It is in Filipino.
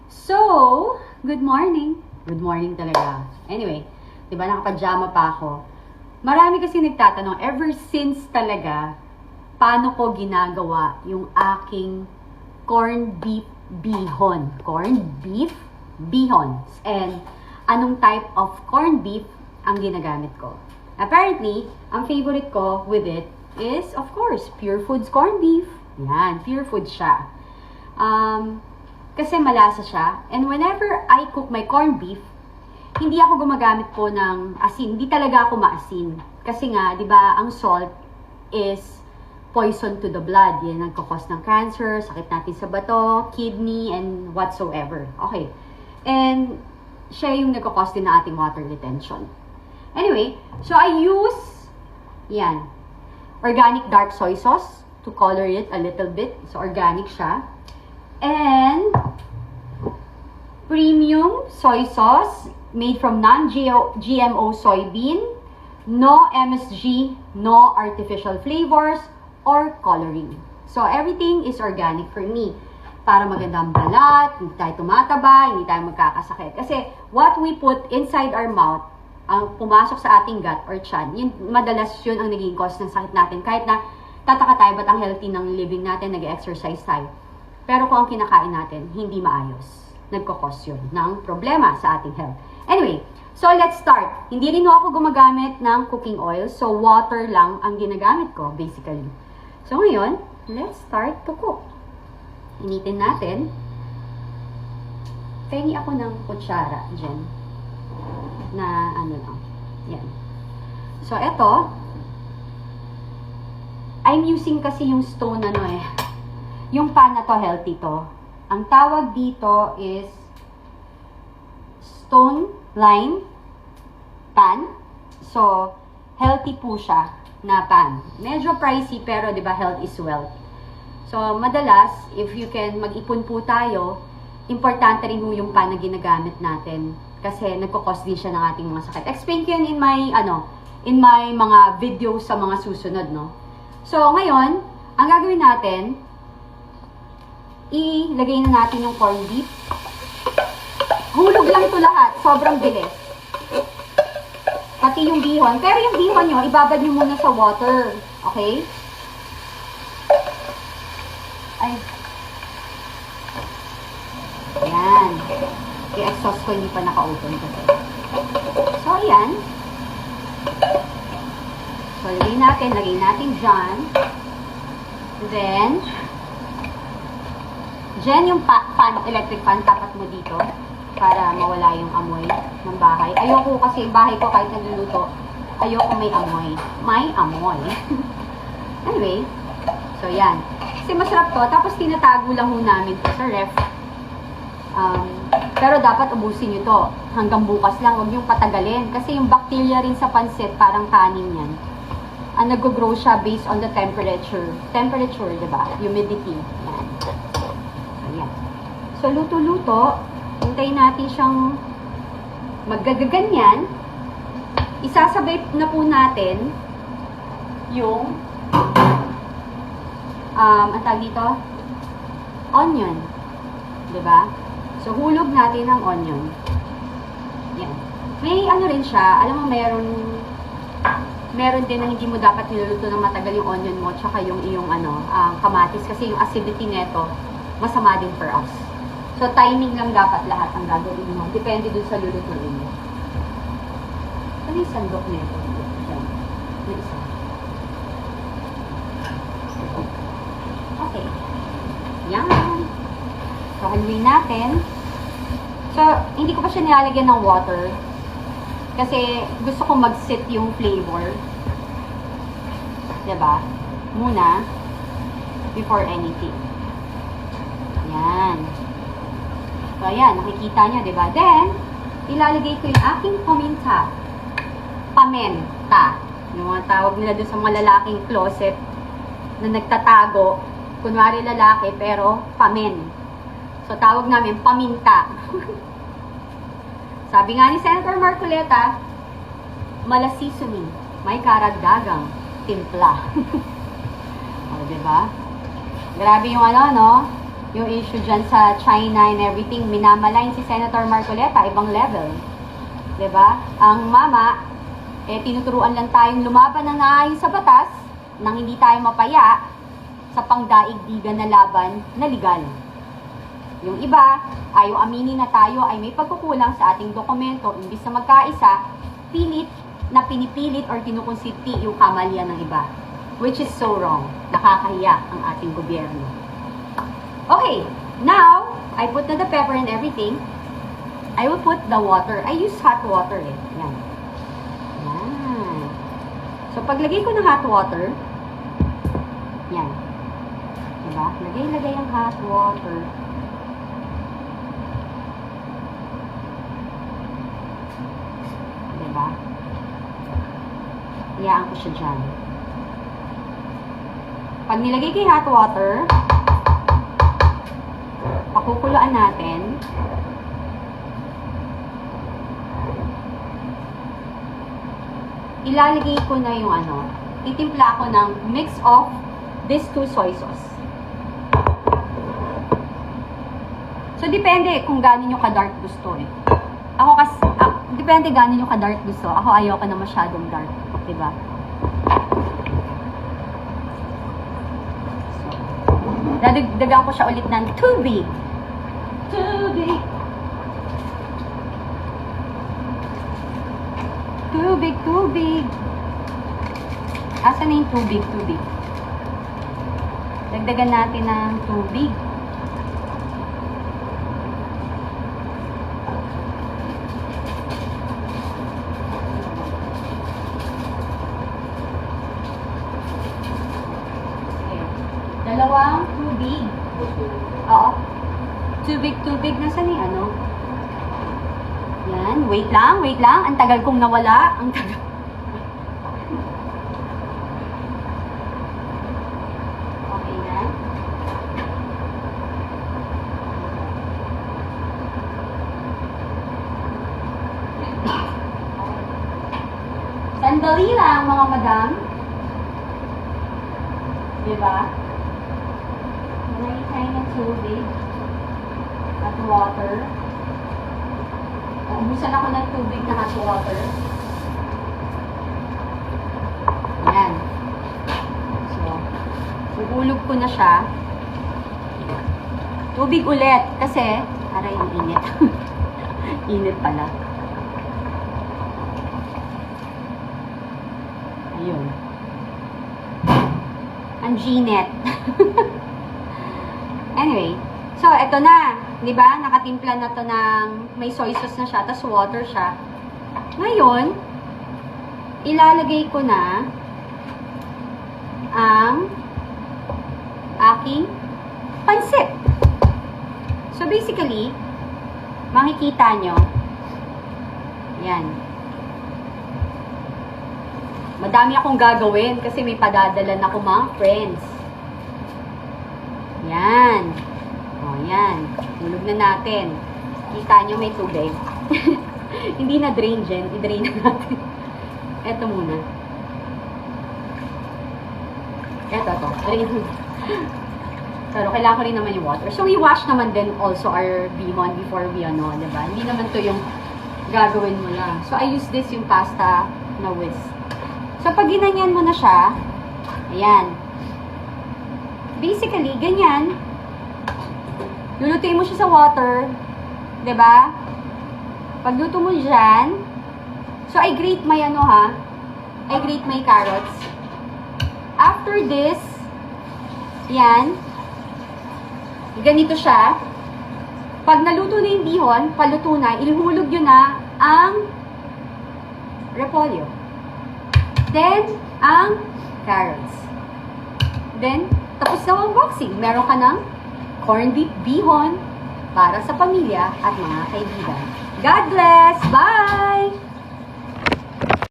So, good morning. Good morning talaga. Anyway, di ba nakapajama pa ako? Marami kasi nagtatanong, ever since talaga, paano ko ginagawa yung aking corned beef bihon. Corned beef bihon. And anong type of corned beef ang ginagamit ko. Apparently, ang favorite ko with it is, of course, Pure Foods corned beef. Yan, Pure Foods siya. Kasi malasa siya. And whenever I cook my corned beef, hindi ako gumagamit po ng asin. Hindi talaga ako maasin. Kasi nga, di ba, ang salt is poison to the blood. Yan ang nagkakos ng cancer, sakit natin sa bato, kidney, and whatsoever. Okay. And siya yung nagkakos din ng ating water retention. Anyway, so I use, yan, organic dark soy sauce to color it a little bit. So, organic siya. And premium soy sauce made from non-GMO soybean, no MSG, no artificial flavors, or coloring. So, everything is organic for me. Para maganda ang balat, hindi tayo tumataba, hindi tayo magkakasakit. Kasi, what we put inside our mouth, ang pumasok sa ating gut or tiyan, yun, madalas yun ang naging cause ng sakit natin. Kahit na tataka tayo, ba't ang healthy ng living natin, nag-exercise tayo. Pero kung ang kinakain natin, hindi maayos. Nagkakos yun ng problema sa ating health. Anyway, so let's start. Hindi rin ako gumagamit ng cooking oil. So, water lang ang ginagamit ko, basically. So, ngayon, let's start to cook. Initin natin. Pengi ako ng kutsara dyan. Na ano lang. Yan. So, eto. I'm using kasi yung stone yung pan na to, healthy to. Ang tawag dito is stone line pan. So, healthy po siya na pan. Medyo pricey pero 'di ba health is wealth. So, madalas if you can mag-ipon po tayo, importante rin yung pan na ginagamit natin kasi nagko-cause din siya ng ating mga sakit. Explain ko yan in my mga videos sa mga susunod, no. So, ngayon, ang gagawin natin, ilagay na natin yung corned beef. Hulog lang ito lahat. Sobrang bilis. Pati yung bihon. Pero yung bihon nyo, ibabad nyo muna sa water. Okay? Ay. Ayan. Yung exhaust ko hindi pa naka-open kasi. So, ayan. So, lagay natin dyan. Then, dyan yung electric fan, tapat mo dito para mawala yung amoy ng bahay. Ayoko kasi bahay ko kahit nagluluto, ayoko may amoy. May amoy. Anyway, so yan. Kasi masarap to, tapos tinatago lang ho namin to sa ref. Pero dapat ubusin nyo to. Hanggang bukas lang, huwag yung patagalin. Kasi yung bacteria rin sa pansit, parang kanin yan. Ang nag-grow siya based on the temperature. Temperature, diba? Humidity. Yan. Ayan. So, luto-luto. Hintayin natin siyang maggagaganyan. Isasabay na po natin yung ang tawag dito? Onion. Diba? So, hulog natin ang onion. Yan. May ano rin siya. Alam mo, meron din na hindi mo dapat niluluto ng matagal yung onion mo tsaka yung iyong kamatis kasi yung acidity neto masama din for us. So, timing lang dapat lahat ang gagawin mo. Depende dun sa lulutuin mo. Ano yung sandok neto? Yan. Yung isa. Okay. Yan. So, haluin natin. So, hindi ko pa siya nilalagyan ng water. Kasi gusto ko mag-sit yung flavor. Diba? Muna. Before anything. Yan. So, ayan. Nakikita nyo, diba? Then, ilalagay ko yung aking paminta. Pamenta. Yung mga tawag nila doon sa mga lalaking closet na nagtatago. Kunwari lalaki, pero pamen. So, tawag namin paminta. Sabi nga ni Senator Marcoleta, mala-seasoning, may karagdagang timpla. O, diba? Grabe yung yung issue dyan sa China and everything, minamalign si Senator Marcoleta, ibang level. 'Di ba? Ang mama, tinuturuan lang tayong lumaban ng naayos sa batas, nang hindi tayo mapaya sa pangdaigdigan na laban na legal. Yung iba, ayaw aminin na tayo ay may pagkukulang sa ating dokumento, imbis na magkaisa, pinipilit or kinukonsinti yung kamalian ng iba. Which is so wrong. Nakakahiya ang ating gobyerno. Okay, now, I put na the pepper and everything. I will put the water. I use hot water eh. Yan. Yan. So, paglagay ko ng hot water, yan. Diba? Lagay ang hot water. Diba? Iyaan ko siya dyan. Pag nilagay ko yung hot water, pakukuluan natin. Ilalagay ko na yung titimpla ko ng mix of these two soy sauce. So, depende kung gaano nyo ka-dark gusto eh. Ako kasi, depende gaano nyo ka-dark gusto. Ako ayaw ko na masyadong dark. Diba? So, dadagdagan ko siya ulit ng tubig. Tubig. Tubig. Asan na yung tubig? Dagdagan natin ng tubig. Dalawang tubig. Oo. Tubig. Nasaan yung Yan. Wait lang. Ang tagal kong nawala. Ang tagal. Okay na. Sandali lang, mga madam. Diba? Nalagay tayo ng tubig at water. Ubusan ako ng tubig na hot water. Ayan. So, uulog ko na siya. Tubig ulit kasi, aray, ang init. Init pala. Ayun. Ang G-net. Anyway, so eto na, 'di ba? Nakatimpla na 'to ng may soy sauce na siya, tas water siya. Ngayon, ilalagay ko na ang aking pansit. So basically, makikita nyo, yan. Madami akong gagawin kasi may padadalan ako mga friends. Yan. O, yan. Hulog na natin. Kita nyo may tubig. Hindi na drain dyan. I-drain na natin. Eto muna. Eto, to. Drain. Pero kailangan ko rin naman yung water. So, we wash naman din also our bihon before we diba? Hindi naman to yung gagawin mo lang. So, I use this yung pasta na whisk. So, pag ginanyan mo na siya, ayan. Basically, ganyan. Lulutuin mo siya sa water. 'Di ba? Pagluto mo dyan, so I grate my I grate my carrots. After this, yan, ganito siya. Pag naluto na yung bihon, paluto na, ilihulog yun na ang repolyo. Then, ang carrots. Then, tapos na ang unboxing. Meron ka ng corned beef bihon para sa pamilya at mga kaibigan. God bless! Bye!